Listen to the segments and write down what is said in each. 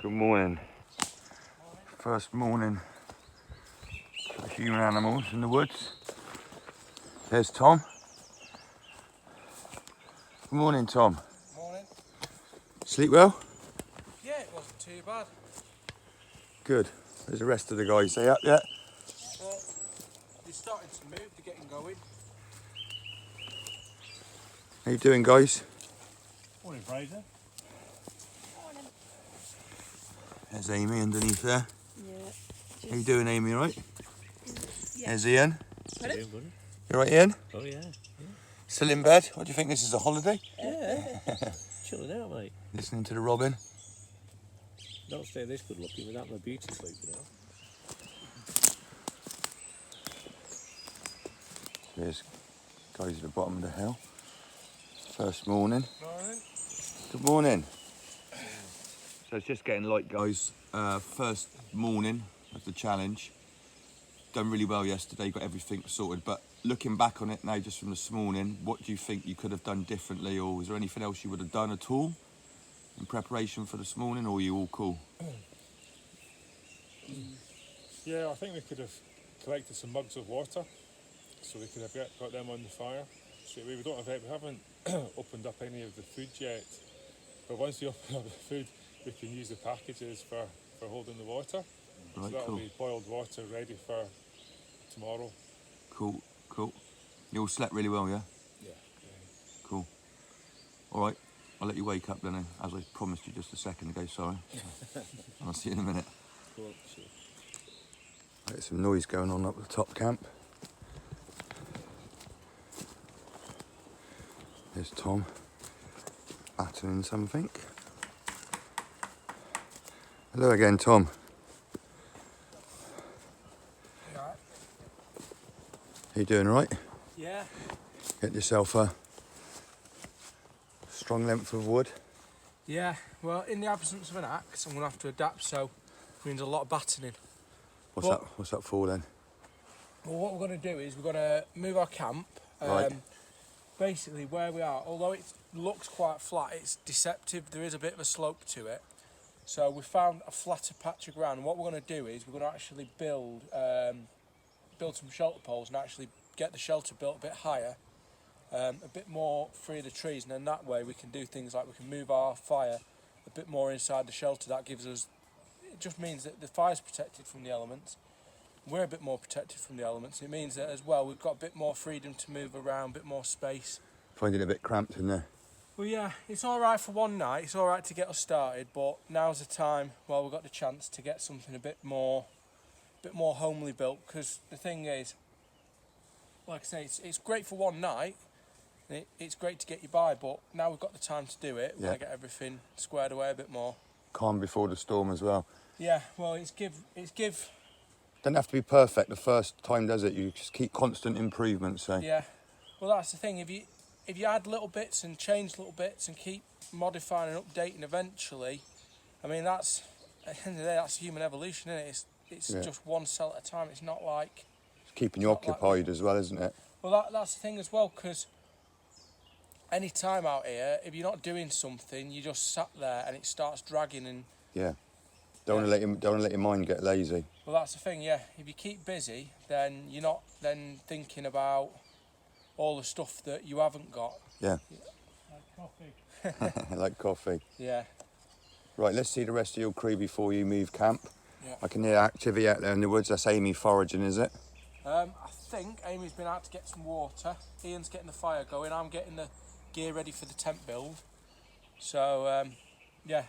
Good morning. First morning for the human animals in the woods. There's Tom. Good morning, Tom. Morning. Sleep well? Yeah, it wasn't too bad. Good. There's the rest of the guys. They up yet? They're starting to move, they're getting going. How you doing, guys? Morning, Fraser. There's Amy underneath there. Yeah. How you doing, Amy, all right? Yeah. There's Ian. Pardon? You all right, Ian? Oh, yeah. Still in bed? What do you think, this is a holiday? Yeah. Chilling out, mate. Listening to the robin. Don't stay this good looking without my beauty sleep, you know. There's guys at the bottom of the hill. First morning. Morning. Good morning. So it's just getting light, guys. First morning of the challenge. Done really well yesterday, got everything sorted. But looking back on it now, just from this morning, what do you think you could have done differently, or was there anything else you would have done at all in preparation for this morning, or are you all cool? Yeah, I think we could have collected some mugs of water, so we could have got them on the fire. So we haven't opened up any of the food yet, but once we open up the food, we can use the packages for holding the water. Right, so that'll cool. be boiled water ready for tomorrow. Cool. You all slept really well, yeah? Yeah. Cool. All right, I'll let you wake up then, as I promised you just a second ago, sorry. I'll see you in a minute. Cool. Sure. There's some noise going on up the top camp. There's Tom battering something. Hello again, Tom. You alright? How you doing, all right? Yeah. Get yourself a strong length of wood. Yeah, well, in the absence of an axe, I'm going to have to adapt, so it means a lot of battening. What's that for then? Well, what we're going to do is we're going to move our camp. Right. Basically, where we are, although it looks quite flat, it's deceptive. There is a bit of a slope to it. So we found a flatter patch of ground. And what we're going to do is we're going to actually build some shelter poles and actually get the shelter built a bit higher, a bit more free of the trees, and then that way we can do things like we can move our fire a bit more inside the shelter. That gives us, it just means that the fire's protected from the elements. We're a bit more protected from the elements. It means that as well we've got a bit more freedom to move around, a bit more space. Finding it a bit cramped in there. Well, yeah, it's all right for one night. It's all right to get us started, but now's the time while we've got the chance to get something a bit more homely built. Because the thing is, like I say, it's great for one night. It's great to get you by, but now we've got the time to do it. We're gonna get everything squared away a bit more. Calm before the storm as well. Yeah, well, it's give. Doesn't have to be perfect the first time, does it? You just keep constant improvement, so. Yeah, well, that's the thing. If you add little bits and change little bits and keep modifying and updating, eventually, I mean, that's at the end of the day, that's human evolution, isn't it? It's just one cell at a time. It's not like It's keeping you occupied as well, isn't it? well, that's the thing as well, because any time out here, if you're not doing something, you just sat there and it starts dragging and. Yeah. Don't want to let your mind get lazy. Well, that's the thing, yeah. If you keep busy, then you're not then thinking about all the stuff that you haven't got. Yeah. Like coffee. Like coffee. Yeah. Right, let's see the rest of your crew before you move camp. Yeah. I can hear activity out there in the woods. That's Amy foraging, is it? I think Amy's been out to get some water. Ian's getting the fire going. I'm getting the gear ready for the tent build. So, yeah.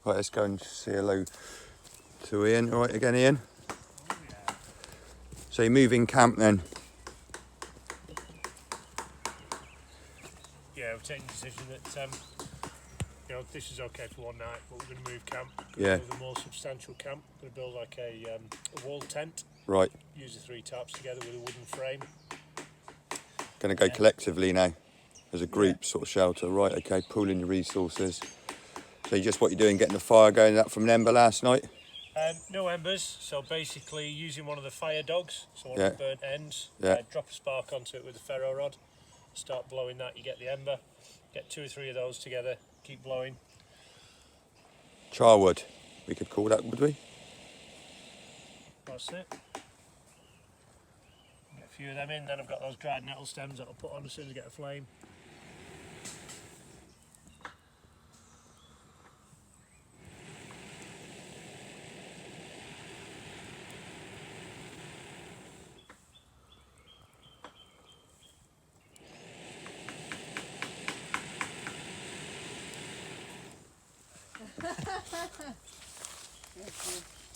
Right, let's go and say hello to Ian. All right, again, Ian? Oh, yeah. So you're moving camp then? Yeah, we've taken the decision that this is okay for one night, but we're going to move camp. Yeah. Build a more substantial camp. We're going to build like a wall tent. Right. Use the three tarps together with a wooden frame. Going to go collectively now as a group sort of shelter. Right, okay, pooling your resources. So just what you're doing, getting the fire going up from an ember last night? No embers, so basically using one of the fire dogs, so one of the burnt ends, drop a spark onto it with a ferro rod, start blowing that, you get the ember, get 2 or 3 of those together, keep blowing. Charwood, we could call that, would we? That's it. Get a few of them in, then I've got those dried nettle stems that I'll put on as soon as I get a flame.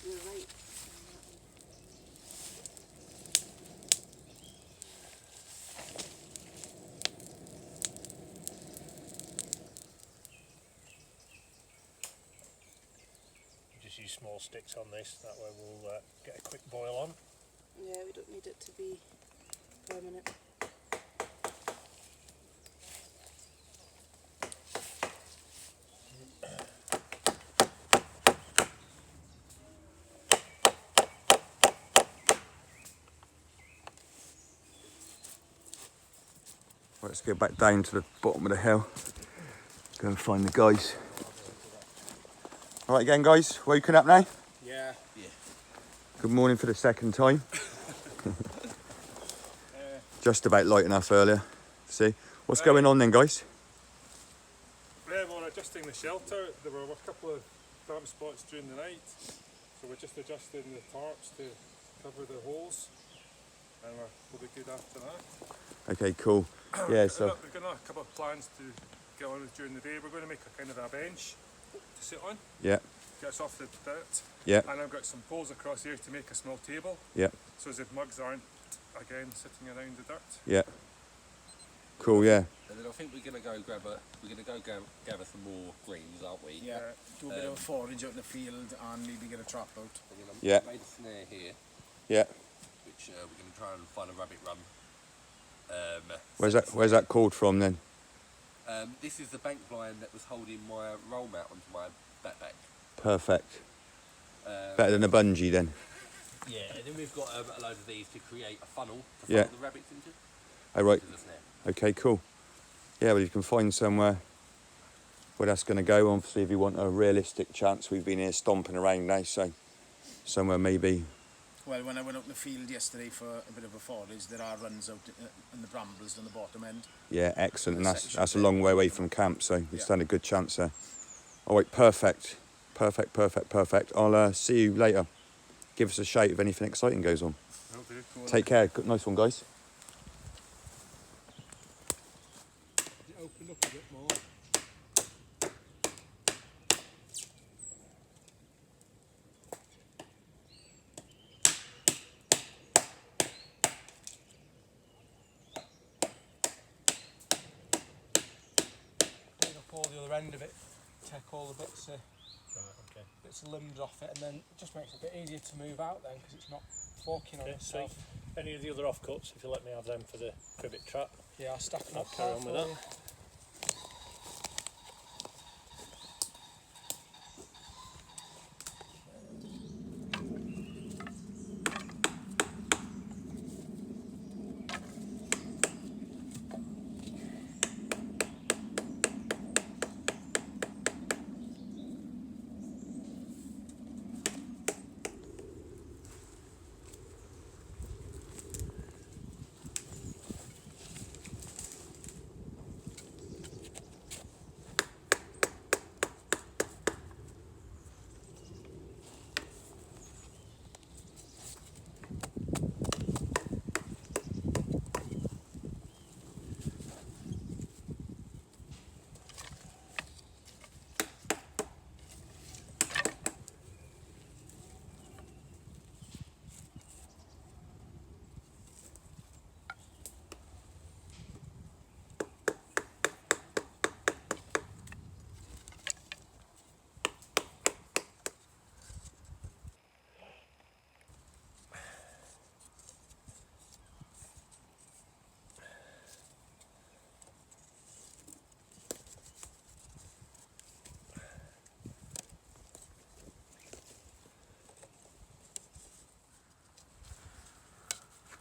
You're right. Just use small sticks on this, that way we'll get a quick boil on. Yeah, we don't need it to be permanent. Let's go back down to the bottom of the hill. Go and find the guys. All right again, guys, woken up now? Yeah. Good morning for the second time. Just about light enough earlier. See, what's going on then, guys? Yeah, we're adjusting the shelter. There were a couple of damp spots during the night, so we're just adjusting the tarps to cover the holes, and we'll be good after that. Okay, cool. Yeah, so We've got a couple of plans to get on with during the day. We're going to make a kind of a bench to sit on, yeah, get us off the dirt, yeah, and I've got some poles across here to make a small table, yeah, so as if mugs aren't again sitting around the dirt. yeah. Cool, yeah. And then I think we're gonna go gather some more greens, aren't we? Yeah. Do a bit of forage out in the field and maybe get a trap out. We're gonna Yeah. made a snare here, Yeah. which we're gonna try and find a rabbit run. Where's that called from then? This is the bank blind that was holding my roll mat onto my backpack. Perfect. Better than a bungee then. Yeah, and then we've got a load of these to create a funnel to Yeah. follow the rabbits into. Oh, right. Into the snare. Okay, cool. Yeah, well, you can find somewhere where that's going to go. Obviously, if you want a realistic chance, we've been here stomping around now, so somewhere maybe. Well, when I went out in the field yesterday for a bit of a forage, there are runs out in the brambles on the bottom end. Yeah, excellent. And The that's section a there. long way away from camp, so we Yeah. stand a good chance there. All right, perfect. I'll see you later. Give us a shout if anything exciting goes on. Will do. Take care. Nice one, guys. It opened up a bit more. Clean up all the other end of it, take all the bits of limbs off it, and then it just makes it a bit easier to move out then because it's not forking on Okay, itself. so any of the other offcuts, if you let me have them for the cribbit trap. Yeah, I'll stack them I'll up carry there on with for that. you.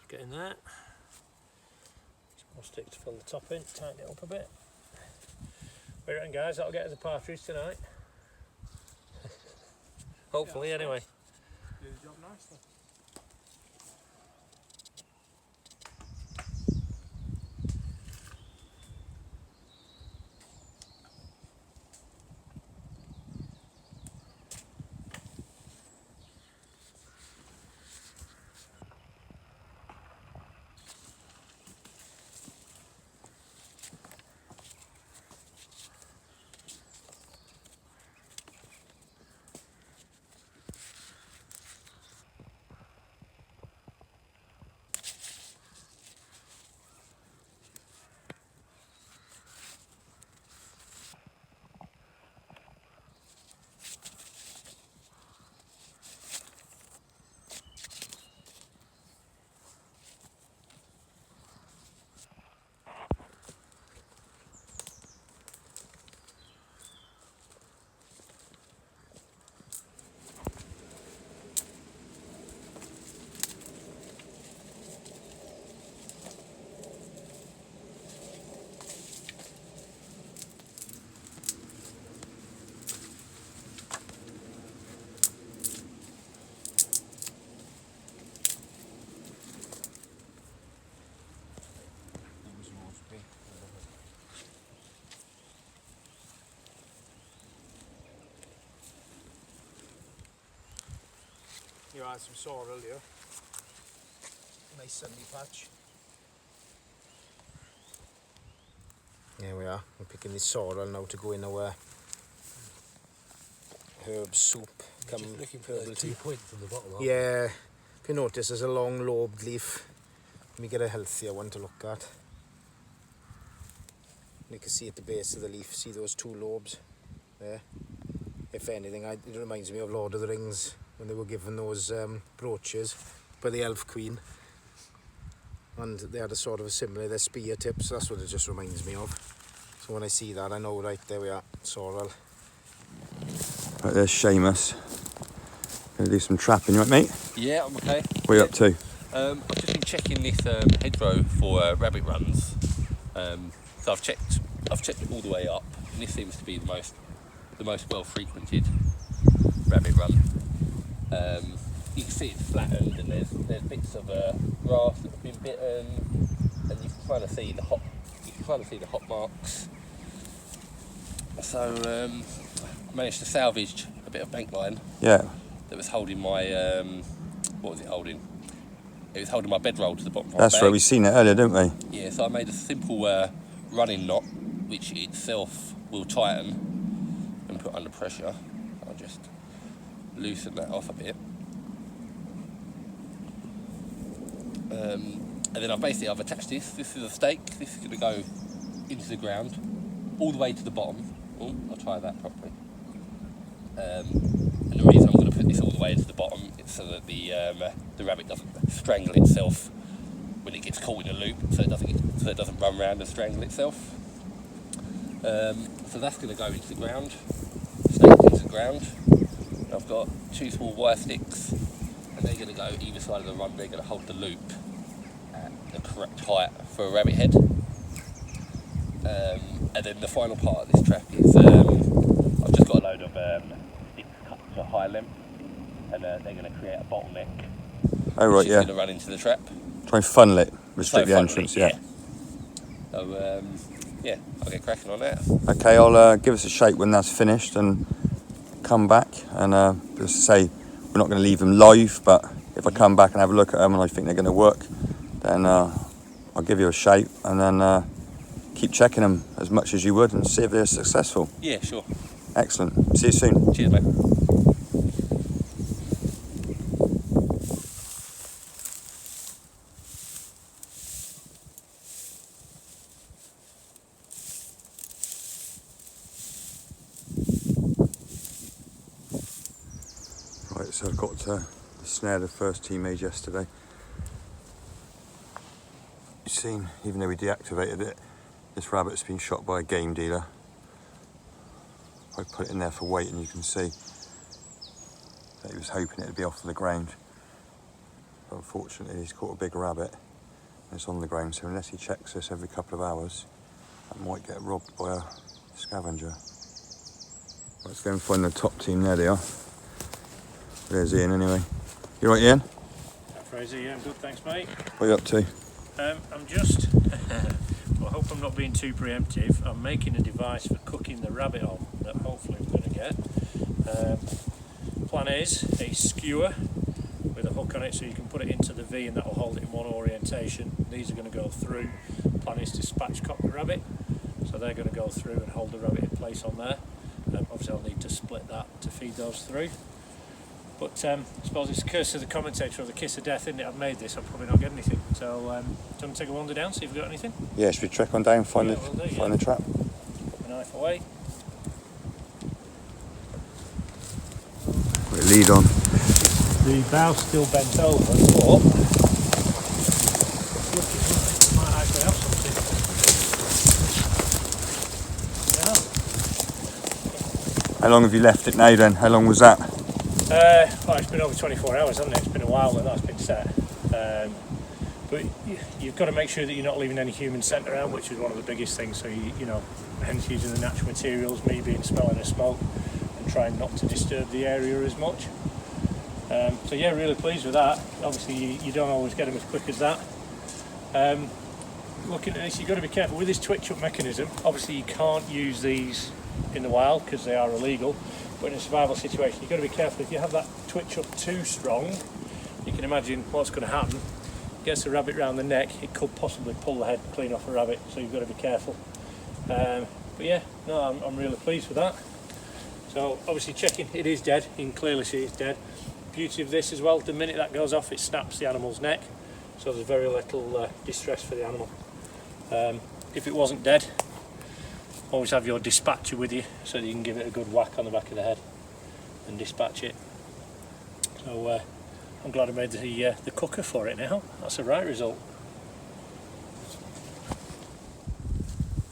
Getting that. Some more sticks to fill the top in, tighten it up a bit. What do you reckon, guys? That'll get us a partridge tonight. Hopefully, anyway. Do the job nicely. You had some sorrel earlier. Nice sunny patch. Here we are. We're picking this sorrel now to go in our herb soup. Just looking for herbal the tea. 2 points from the bottom. Yeah. If you notice, there's a long lobed leaf. Let me get a healthier one to look at. You can see at the base of the leaf, see those 2 lobes there? If anything, it reminds me of Lord of the Rings when they were given those brooches by the Elf Queen. And they had a sort of a similar, their spear tips, that's what it just reminds me of. So when I see that, I know, right, there we are, sorrel. Right, there's Seamus. Gonna do some trapping, you right, mate? Yeah, I'm okay. What are you up to? I've just been checking this hedgerow for rabbit runs. So I've checked it all the way up, and this seems to be the most well frequented rabbit run. You can see it's flattened, and there's bits of grass that have been bitten, and you can kind of see the hop marks. So I managed to salvage a bit of bank line. Yeah. That was holding my what was it holding? It was holding my bedroll to the bottom of my That's bag. right, we seen it earlier, didn't we? Yeah, so I made a simple running knot, which itself will tighten and put under pressure. I'll just loosen that off a bit. And then I've attached this. This is a stake. This is going to go into the ground, all the way to the bottom. Oh, I'll try that properly. And the reason I'm going to put this all the way into the bottom is so that the rabbit doesn't strangle itself when it gets caught in a loop, so it doesn't run around and strangle itself. So that's going to go into the ground, staked into the ground. I've got 2 small wire sticks, and they're going to go either side of the run. They're going to hold the loop at the correct height for a rabbit head. And then the final part of this trap is I've just got a load of sticks cut to a high length, and they're going to create a bottleneck. Oh right, which is yeah. going to run into the trap. Try and funnel it, restrict So the entrance, funnily, yeah. So yeah, I'll get cracking on that. Okay, I'll give us a shake when that's finished and come back. And just to say, we're not going to leave them live, but if I come back and have a look at them and I think they're going to work, then I'll give you a shake and then keep checking them as much as you would and see if they're successful. Yeah, sure. Excellent. See you soon. Cheers, mate. Right, so I've got the snare the first team made yesterday. You've seen, even though we deactivated it, this rabbit's been shot by a game dealer. I put it in there for weight and you can see that he was hoping it'd be off the ground. But unfortunately he's caught a big rabbit and it's on the ground, so unless he checks this every couple of hours, that might get robbed by a scavenger. Let's go and find the top team, there they are. There's Ian anyway. You right, Ian? Fraser, yeah, I'm good, thanks mate. What are you up to? I'm just, well, I hope I'm not being too preemptive, I'm making a device for cooking the rabbit on that hopefully I'm going to get. Plan is a skewer with a hook on it so you can put it into the V and that will hold it in one orientation. These are going to go through. Plan is to spatchcock the rabbit, so they're going to go through and hold the rabbit in place on there. Obviously I'll need to split that to feed those through. But I suppose it's the curse of the commentator or the kiss of death, isn't it? I've made this, I'll probably not get anything. So, do you want to take a wander down, see if we've got anything? Yeah, should we trek on down, find the trap? Put my knife away. Put a lead on. The bow's still bent over, but looking like it might actually have something. Yeah. How long have you left it now then? How long was that? Well, it's been over 24 hours, hasn't it? It's been a while that that's been set. But you've got to make sure that you're not leaving any human scent around, which is one of the biggest things. So, you know, hence using the natural materials, me being smelling of smoke, and trying not to disturb the area as much. So yeah, really pleased with that. Obviously, you don't always get them as quick as that. Looking at this, you've got to be careful with this twitch-up mechanism. Obviously, you can't use these in the wild because they are illegal. But in a survival situation, you've got to be careful. If you have that twitch up too strong, you can imagine what's going to happen. Gets the rabbit round the neck, it could possibly pull the head clean off a rabbit, so you've got to be careful. But yeah, no, I'm really pleased with that. So obviously checking, it is dead. You can clearly see it's dead. Beauty of this as well, the minute that goes off, it snaps the animal's neck, so there's very little distress for the animal. If it wasn't dead, always have your dispatcher with you so that you can give it a good whack on the back of the head and dispatch it. So I'm glad I made the cooker for it now. That's the right result.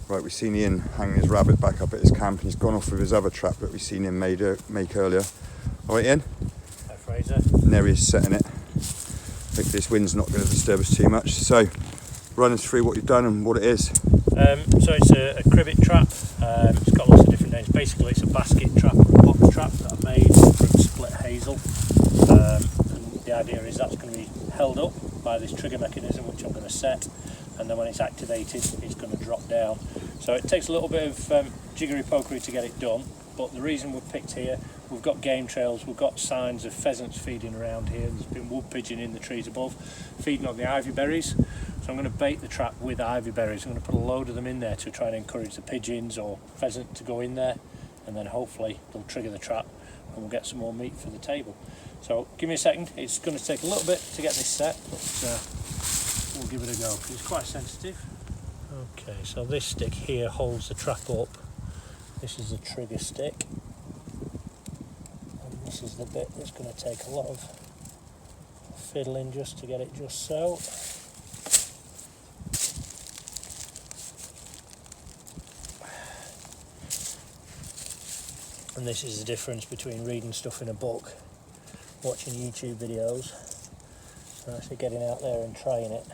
Right, we've seen Ian hanging his rabbit back up at his camp and he's gone off with his other trap that we've seen him make earlier. Alright Ian? Hi Fraser. And there he is setting it. Hopefully this wind's not going to disturb us too much. So, run us through what you've done and what it is. So it's a cribbit trap. It's got lots of different names. Basically it's a basket trap or a box trap that I've made from split hazel. And the idea is that's going to be held up by this trigger mechanism which I'm going to set, and then when it's activated it's going to drop down. So it takes a little bit of jiggery pokery to get it done, but the reason we've picked here, we've got game trails, we've got signs of pheasants feeding around here, there's been wood pigeon in the trees above feeding on the ivy berries. So I'm going to bait the trap with ivy berries. I'm going to put a load of them in there to try and encourage the pigeons or pheasant to go in there, and then hopefully they'll trigger the trap and we'll get some more meat for the table. So give me a second, it's going to take a little bit to get this set, but we'll give it a go because it's quite sensitive. Okay, so this stick here holds the trap up. This is the trigger stick, and this is the bit that's going to take a lot of fiddling just to get it just so. And this is the difference between reading stuff in a book, watching YouTube videos, and actually getting out there and trying it.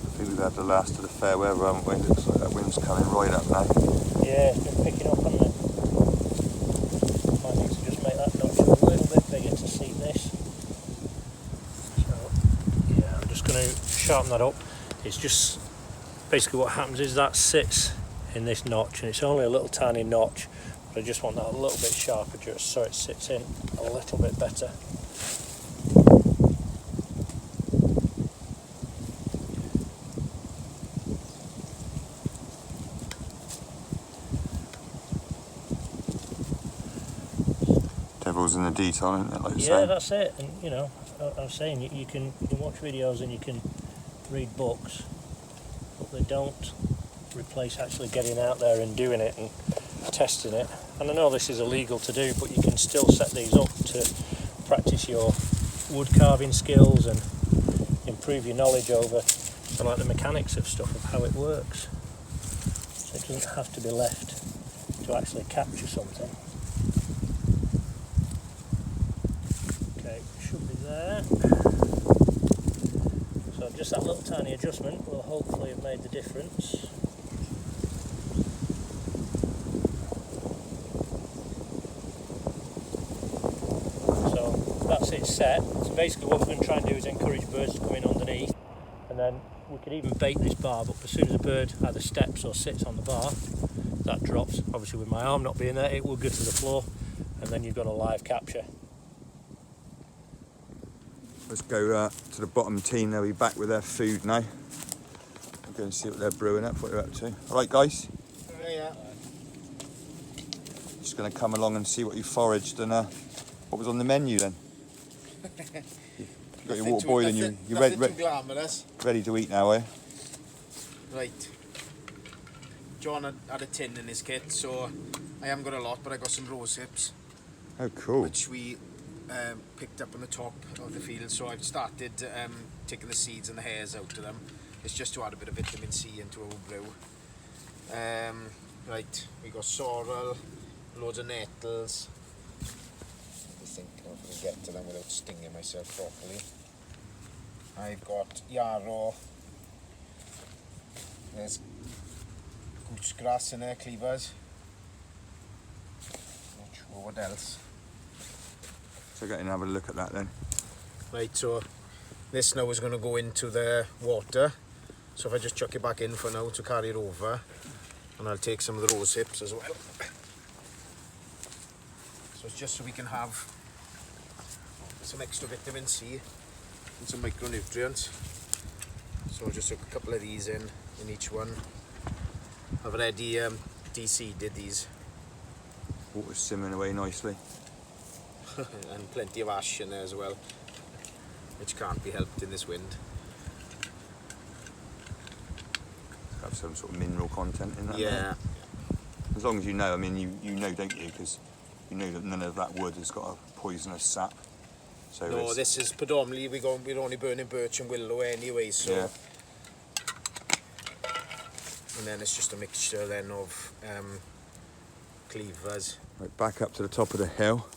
I think we've had the last of the fair weather, haven't we? Looks like that wind's coming right up now. Yeah, it's been picking up, hasn't it? I need to just make that notch a little bit bigger to see this. So, yeah, I'm just going to sharpen that up. It's just, basically what happens is that sits in this notch, and it's only a little tiny notch, but I just want that a little bit sharper just so it sits in a little bit better. Devil's in the detail, isn't it? Like you Yeah, say? that's it. And you know, I was saying you can watch videos and you can read books, but they don't replace actually getting out there and doing it and testing it. And I know this is illegal to do, but you can still set these up to practice your wood carving skills and improve your knowledge over like the mechanics of stuff, of how it works. So it doesn't have to be left to actually capture something. Okay, should be there. So just that little tiny adjustment will hopefully have made the difference. So that's it set. So basically what we're going to try and do is encourage birds to come in underneath, and then we could even bait this barb up. As soon as a bird either steps or sits on the bar, that drops. Obviously with my arm not being there, it will go to the floor, and then you've got a live capture. Let's go to the bottom team. They'll be back with their food now. We'll go and see what they're brewing up, what they're up to. All right, guys? Yeah. Just going to come along and see what you foraged and what was on the menu then. You got your water boiling, you're too glamorous. ready to eat now, eh? Right. John had a tin in his kit, so I haven't got a lot, but I got some rose hips, Oh, cool. which we picked up on the top of the field. So I've started taking the seeds and the hairs out of them. It's just to add a bit of vitamin C into our brew. Right, we got sorrel, loads of nettles. I think if I can get to them without stinging myself properly. I've got yarrow. There's goose grass in there, cleavers. Not sure what else. So go and have a look at that then. Right, so this now is going to go into the water. So if I just chuck it back in for now to carry it over, and I'll take some of the rose hips as well. So it's just so we can have some extra vitamin C and some micronutrients. So I'll just took a couple of these in each one. I've already de-seeded these. Water's simmering away nicely. And plenty of ash in there as well, which can't be helped in this wind. Have some sort of mineral content in that. Yeah. As long as you know, I mean, you know, don't you? Because you know that none of that wood has got a poisonous sap. So No, this is predominantly we're only burning birch and willow anyway. So. Yeah. And then it's just a mixture then of cleavers. Right, back up to the top of the hill.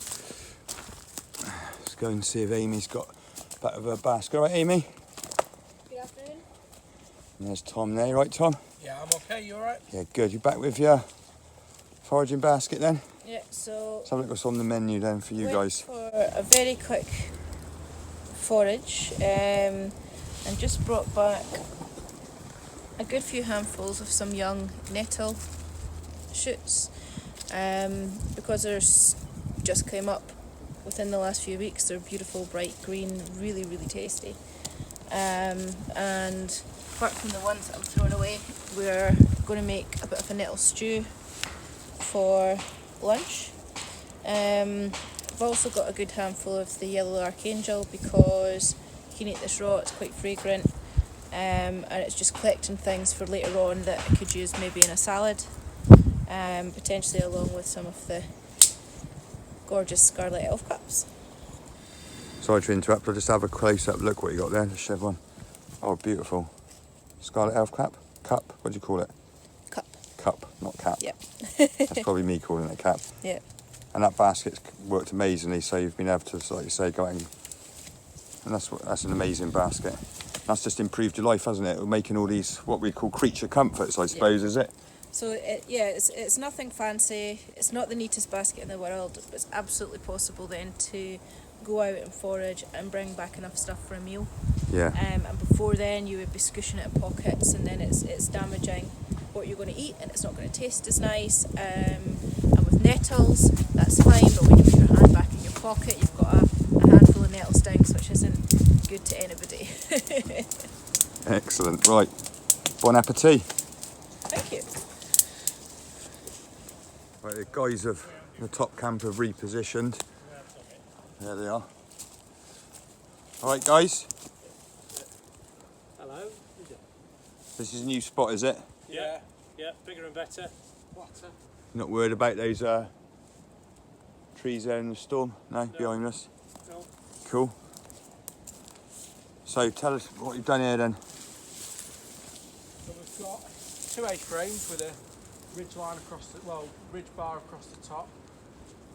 Let's go and see if Amy's got a bit of a basket. All right, Amy? Good afternoon. And there's Tom there, right, Tom? Yeah, I'm okay. You all right? Yeah, good. You back with your foraging basket then? Yeah, so Let's have a look what's on the menu then for you went guys. for a very quick forage and just brought back a good few handfuls of some young nettle shoots because there's just came up within the last few weeks. They're beautiful, bright green, really, really tasty. And apart from the ones that I'm throwing away, we're going to make a bit of a nettle stew for lunch. I've also got a good handful of the yellow archangel because you can eat this raw, it's quite fragrant, and it's just collecting things for later on that I could use maybe in a salad, potentially along with some of the gorgeous scarlet elf cups. Sorry to interrupt, I'll just have a close-up look what you got there, the Chev one. Oh, beautiful. Scarlet elf cap? Cup? What do you call it? Cup. Cup, not cap. Yep. That's probably me calling it a cap. Yeah. And that basket's worked amazingly, so you've been able to, like you say, go out and that's an amazing basket. That's just improved your life, hasn't it? We're making all these, what we call creature comforts, I suppose, is it? So it's nothing fancy. It's not the neatest basket in the world, but it's absolutely possible then to go out and forage and bring back enough stuff for a meal. Yeah. And before then, you would be squishing it in pockets, and then it's damaging what you're going to eat, and it's not going to taste as nice. And with nettles, that's fine, but when you put your hand back in your pocket, you've got a handful of nettle stings, which isn't good to anybody. Excellent. Right. Bon appetit. Thank you. Right, the guys of the top camp have repositioned. There they are. All right, guys. Hello. This is a new spot, is it? Yeah, bigger and better. What? You're not worried about those trees there in the storm? No, behind us? No. Cool. So tell us what you've done here then. So we've got 2 A-frames with a ridge line across the, ridge bar across the top,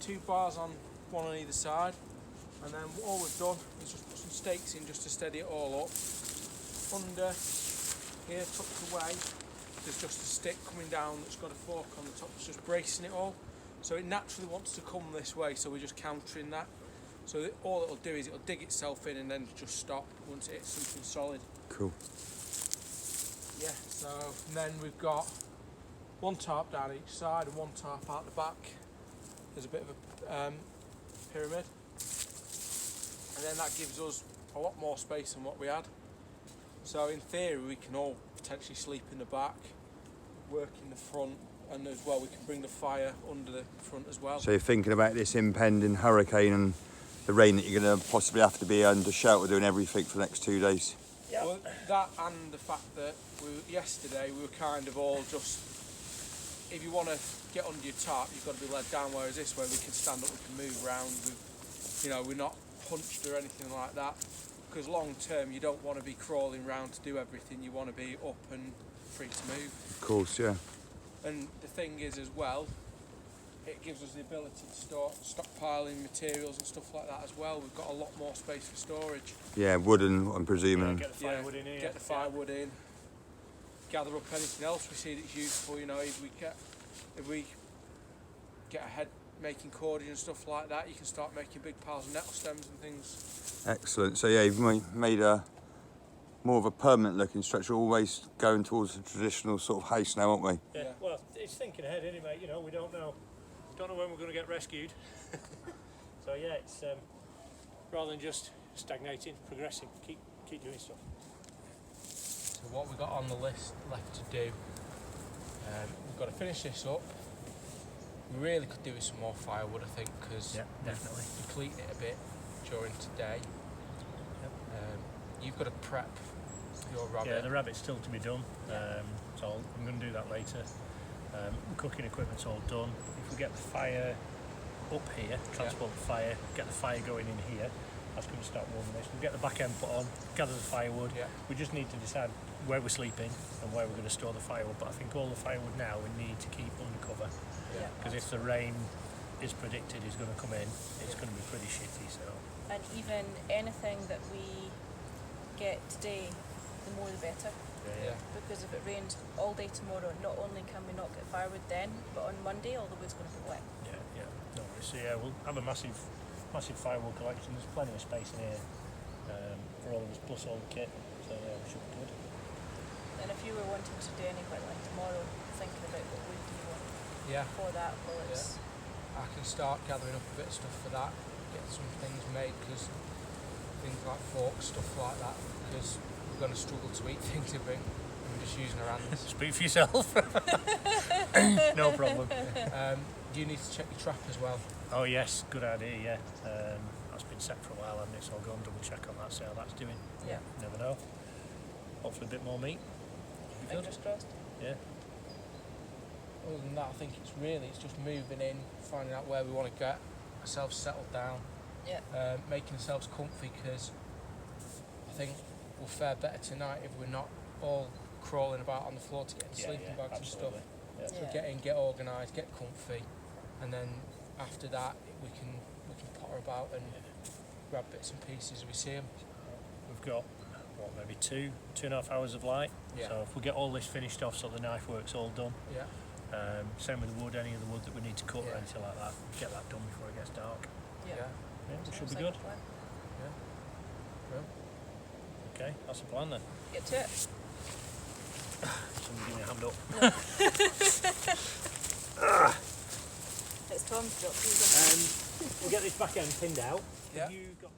2 bars on one on either side. And then all we've done is just put some stakes in just to steady it all up. Under here, tucked away, there's just a stick coming down that's got a fork on the top that's just bracing it all. So it naturally wants to come this way, so we're just countering that. So all it'll do is it'll dig itself in and then just stop once it hits something solid. Cool. Yeah, so then we've got one tarp down each side and one tarp out the back. There's a bit of a pyramid. And then that gives us a lot more space than what we had. So in theory we can all potentially sleep in the back, work in the front, and as well we can bring the fire under the front as well. So you're thinking about this impending hurricane and the rain that you're going to possibly have to be under shelter doing everything for the next 2 days? Yeah. Well, that and the fact that yesterday we were kind of all just, if you want to get under your tarp you've got to be led down, whereas this way we can stand up, we can move around, we're not hunched or anything like that, because long term you don't want to be crawling around to do everything, you want to be up and free to move. Of course, yeah. And the thing is as well, it gives us the ability to start stockpiling materials and stuff like that as well. We've got a lot more space for storage. Yeah, wooden, I'm presuming. Get the firewood in here. Get the firewood in. Gather up anything else we see that's useful. If we get ahead making cordage and stuff like that, you can start making big piles of nettle stems and things. Excellent. So yeah, you've made a more of a permanent looking structure, always going towards the traditional sort of house now, aren't we? Yeah. Yeah. Well, it's thinking ahead anyway. We don't know when we're going to get rescued. So yeah, it's rather than just stagnating, progressing, keep doing stuff. So what we've got on the list left to do, we've got to finish this up. We really could do with some more firewood, I think, because definitely we've depleted it a bit during today. Yep. You've got to prep your rabbit. Yeah, the rabbit's still to be done, so I'm going to do that later. Cooking equipment's all done. If we get the fire up here, transport the fire, get the fire going in here, that's going to start warming this. We'll get the back end put on, gather the firewood. Yeah. We just need to decide where we're sleeping and where we're going to store the firewood. But I think all the firewood now we need to keep under cover, because if the rain is predicted is going to come in, it's going to be pretty shitty. So. And even anything that we get today, the more the better. Yeah. Because if it rains all day tomorrow, not only can we not get firewood then, but on Monday all the wood's going to be wet. Yeah. No worries. So yeah, we'll have a massive firewood collection. There's plenty of space in here for all of us, plus all the kit. So yeah, we should be good. And if you were wanting to do any whittling tomorrow, thinking about what wood do you want for that, well it's... I can start gathering up a bit of stuff for that, get some things made, because things like forks, stuff like that, because we're going to struggle to eat things if we're just using our hands. Speak for yourself. No problem. Do you need to check your trap as well? Oh yes, good idea. Yeah, that's been set for a while, hasn't it? So I'll go and double check on that, see how that's doing. Yeah. Never know. Hopefully a bit more meat. Be good. Fingers crossed. Yeah. Other than that, I think it's just moving in, finding out where we want to get ourselves settled down, making ourselves comfy, because I think we'll fare better tonight if we're not all crawling about on the floor to get into sleeping bags and stuff. Yeah. So get organised, get comfy, and then after that we can potter about and grab bits and pieces as we see them. We've got maybe 2.5 hours of light. Yeah. So if we get all this finished off, so the knife work's all done. Yeah. Same with the wood, any of the wood that we need to cut or Yeah. anything like that, get that done before it gets dark. Yeah. Yeah, we should Sounds be like good. a plan. Okay, that's the plan then. Get to it. Someone give me a hand up. It's Tom's job. We'll get this back end pinned out. Yeah. Have you got